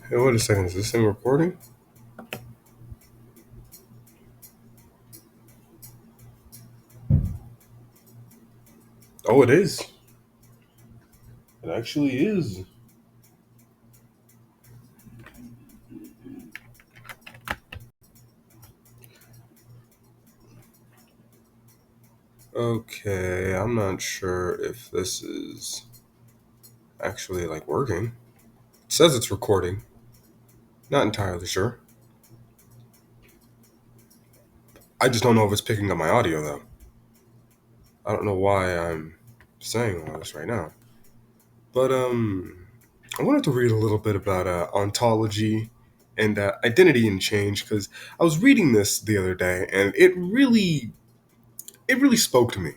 Hey, wait a second. Is this thing recording? Oh, it is. It actually is. Okay, I'm not sure if this is actually like working. It says it's recording. Not entirely sure. I just don't know if it's picking up my audio though. I don't know why I'm saying all this right now. But I wanted to read a little bit about ontology and identity and change because I was reading this the other day and it really spoke to me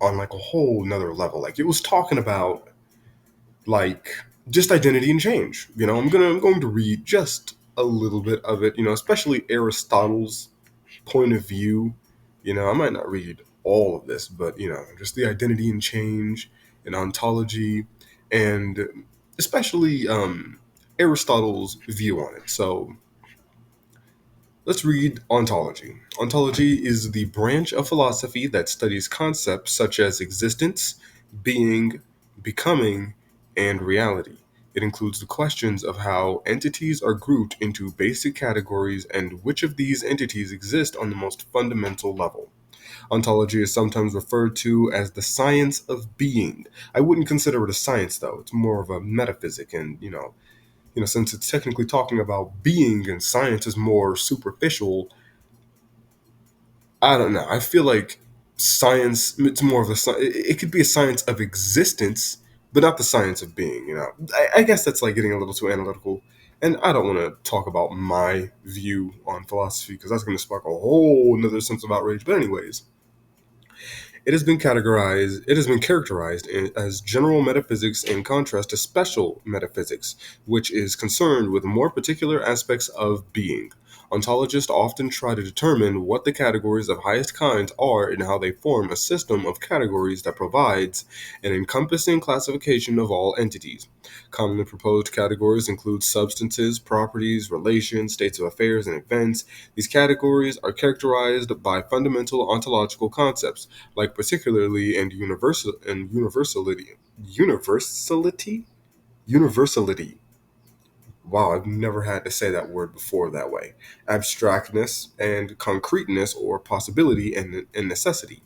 on like a whole nother level. Like it was talking about like just identity and change. I'm going to read just a little bit of it. Especially Aristotle's point of view. I might not read all of this, but just the identity and change and ontology, and especially Aristotle's view on it. So let's read ontology. Ontology is the branch of philosophy that studies concepts such as existence, being, becoming, and reality. It includes the questions of how entities are grouped into basic categories and which of these entities exist on the most fundamental level. Ontology is sometimes referred to as the science of being. I wouldn't consider it a science though. It's more of a metaphysic, and since it's technically talking about being and science is more superficial, I don't know. I feel like science, it's more of it could be a science of existence, but not the science of being, I guess that's like getting a little too analytical. And I don't want to talk about my view on philosophy because that's going to spark a whole another sense of outrage. But anyways, it has been characterized as general metaphysics in contrast to special metaphysics, which is concerned with more particular aspects of being. Ontologists often try to determine what the categories of highest kind are and how they form a system of categories that provides an encompassing classification of all entities. Commonly proposed categories include substances, properties, relations, states of affairs, and events. These categories are characterized by fundamental ontological concepts like particularly and universality. Wow, I've never had to say that word before that way. Abstractness and concreteness, or possibility and necessity.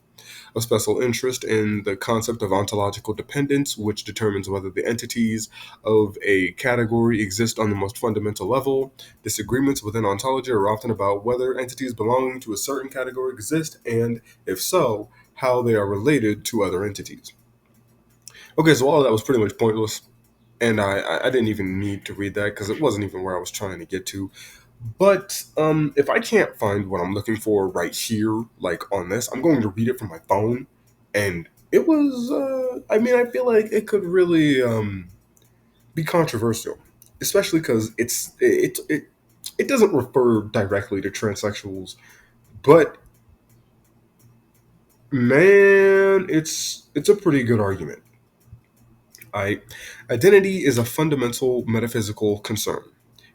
A special interest in the concept of ontological dependence, which determines whether the entities of a category exist on the most fundamental level. Disagreements within ontology are often about whether entities belonging to a certain category exist, and, if so, how they are related to other entities. Okay, so all of that was pretty much pointless, and I didn't even need to read that because it wasn't even where I was trying to get to. But if I can't find what I'm looking for right here, like on this, I'm going to read it from my phone. And it was, I mean, I feel like it could really be controversial, especially because it doesn't refer directly to transsexuals, but man, it's a pretty good argument. I Identity is a fundamental metaphysical concern.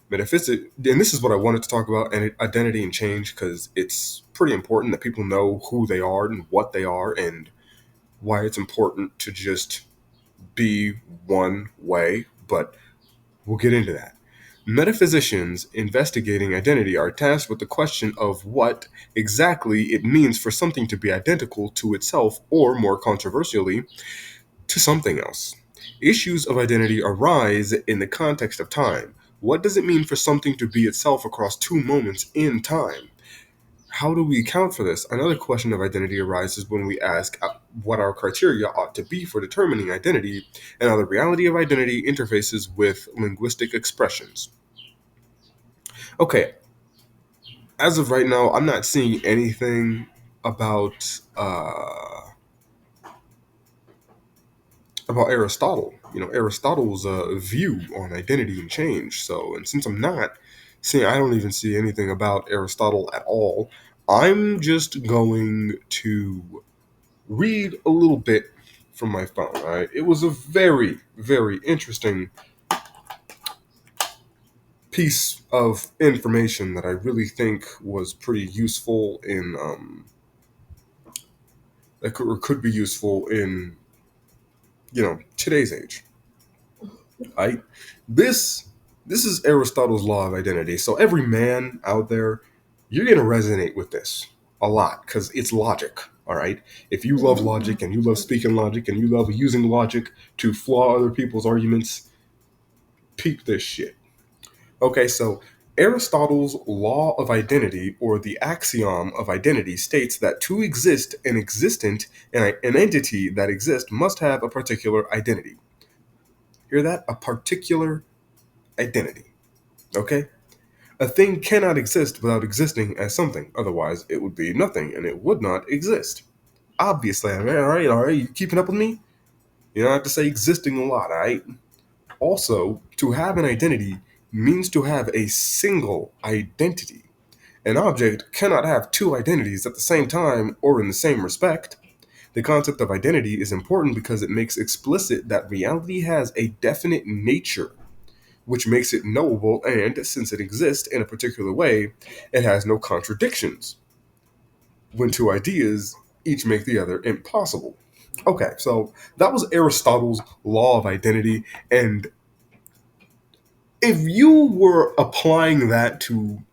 Metaphysic, and this is what I wanted to talk about, and identity and change, because it's pretty important that people know who they are and what they are, and why it's important to just be one way. But we'll get into that. Metaphysicians investigating identity are tasked with the question of what exactly it means for something to be identical to itself, or more controversially, to something else. Issues of identity arise in the context of time. What does it mean for something to be itself across two moments in time? How do we account for this? Another question of identity arises when we ask what our criteria ought to be for determining identity, and how the reality of identity interfaces with linguistic expressions. Okay, as of right now, I'm not seeing anything about about Aristotle. Aristotle's view on identity and change. So, and since I'm not seeing, I don't even see anything about Aristotle at all. I'm just going to read a little bit from my phone. All right, it was a very, very interesting piece of information that I really think was pretty useful in that could, or could be useful in today's age. Right? This this is Aristotle's law of identity. So every man out there, you're gonna resonate with this a lot because it's logic. All right. If you love logic and you love speaking logic and you love using logic to flaw other people's arguments, peep this shit. Okay, so Aristotle's law of identity, or the axiom of identity, states that to exist an existent and an entity that exists must have a particular identity. Hear that? A particular identity. Okay? A thing cannot exist without existing as something. Otherwise, it would be nothing and it would not exist. Obviously, I mean, all right, you keeping up with me? You don't have to say existing a lot, all right? Also, to have an identity means to have a single identity. An object cannot have two identities at the same time or in the same respect. The concept of identity is important because it makes explicit that reality has a definite nature, which makes it knowable, and since it exists in a particular way, it has no contradictions. When two ideas each make the other impossible. Okay, so that was Aristotle's law of identity, and if you were applying that to,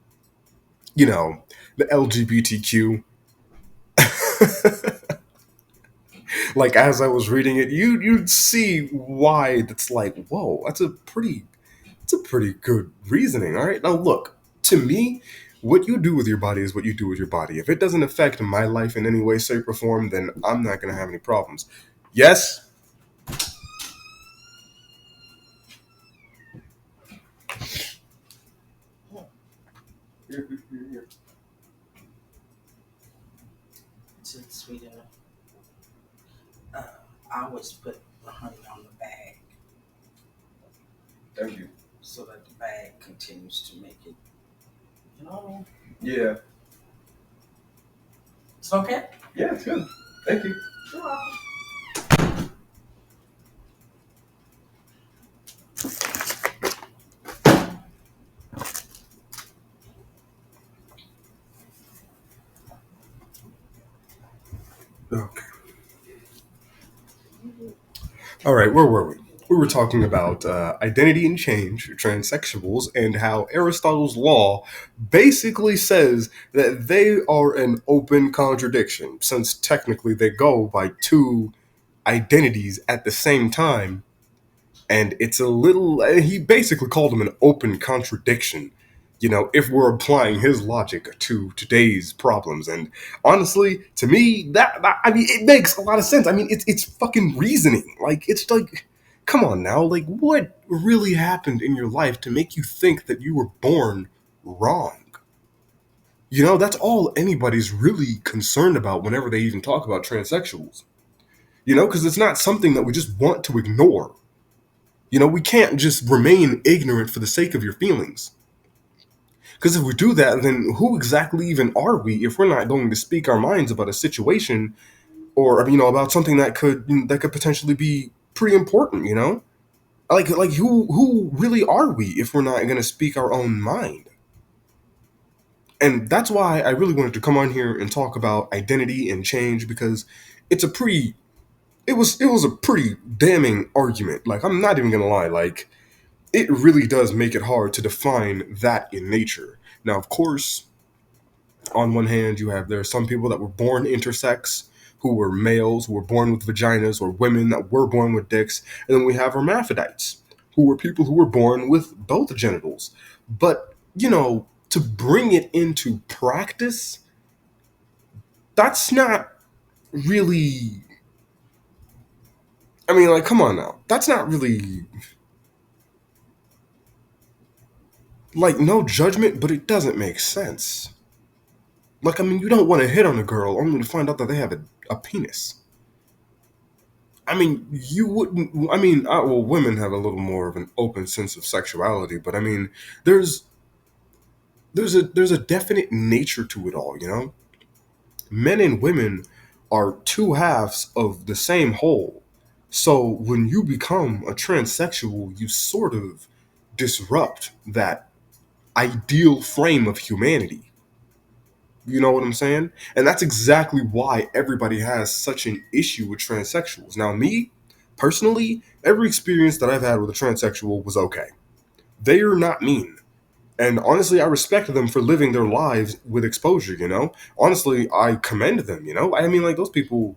the LGBTQ, like as I was reading it, you'd see why that's like, whoa, that's a pretty good reasoning. All right, now look, to me, what you do with your body is what you do with your body. If it doesn't affect my life in any way, shape, or form, then I'm not gonna have any problems. Yes. To sweet enough. I always put the honey on the bag Thank you. so that the bag continues to make it. You know what I mean? Yeah. It's okay. Yeah, it's good. Thank you. You're welcome. Okay. All right, where were we? We were talking about identity and change, transsexuals, and how Aristotle's law basically says that they are an open contradiction, since technically they go by two identities at the same time. And it's a little, he basically called them an open contradiction, if we're applying his logic to today's problems. And honestly, to me, I mean, it makes a lot of sense. I mean, it's fucking reasoning. Like, it's like, come on now. Like, what really happened in your life to make you think that you were born wrong? That's all anybody's really concerned about whenever they even talk about transsexuals. Because it's not something that we just want to ignore. We can't just remain ignorant for the sake of your feelings. Because if we do that, then who exactly even are we if we're not going to speak our minds about a situation, or about something that could potentially be pretty important? Like who really are we if we're not going to speak our own mind? And that's why I really wanted to come on here and talk about identity and change, because it's a pretty it was a pretty damning argument. Like, I'm not even going to lie, like, it really does make it hard to define that in nature. Now, of course, on one hand, there are some people that were born intersex, who were males, who were born with vaginas, or women that were born with dicks, and then we have hermaphrodites, who were people who were born with both genitals. But, to bring it into practice, that's not really. I mean, like, come on now. That's not really. Like, no judgment, but it doesn't make sense. Like, I mean, you don't want to hit on a girl only to find out that they have a penis. I mean, you wouldn't. I mean, well, women have a little more of an open sense of sexuality, but I mean, there's there's a definite nature to it all. Men and women are two halves of the same whole. So when you become a transsexual, you sort of disrupt that ideal frame of humanity. You know what I'm saying? And that's exactly why everybody has such an issue with transsexuals. Now, me, personally, every experience that I've had with a transsexual was okay. They are not mean. And honestly, I respect them for living their lives with exposure, you know? Honestly, I commend them, you know? I mean, like, those people,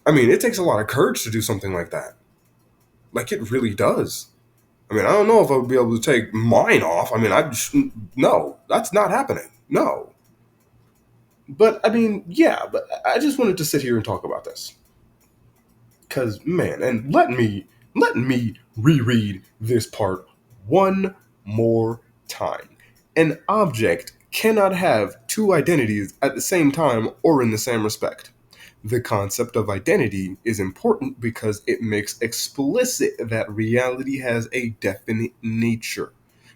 I mean, it takes a lot of courage to do something like that. Like, it really does. I mean, I don't know if I would be able to take mine off. I mean, I just, no, that's not happening. No. But, I mean, yeah, but I just wanted to sit here and talk about this. Because, man, and let me reread this part one more time. An object cannot have two identities at the same time or in the same respect. The concept of identity is important because it makes explicit that reality has a definite nature,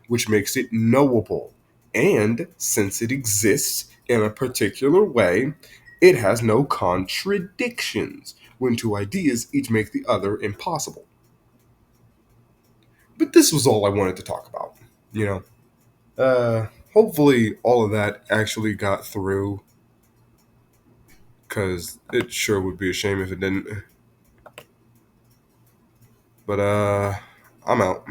which makes it knowable. And since it exists in a particular way, it has no contradictions when two ideas each make the other impossible. But this was all I wanted to talk about, you know. Hopefully all of that actually got through, because it sure would be a shame if it didn't. But I'm out.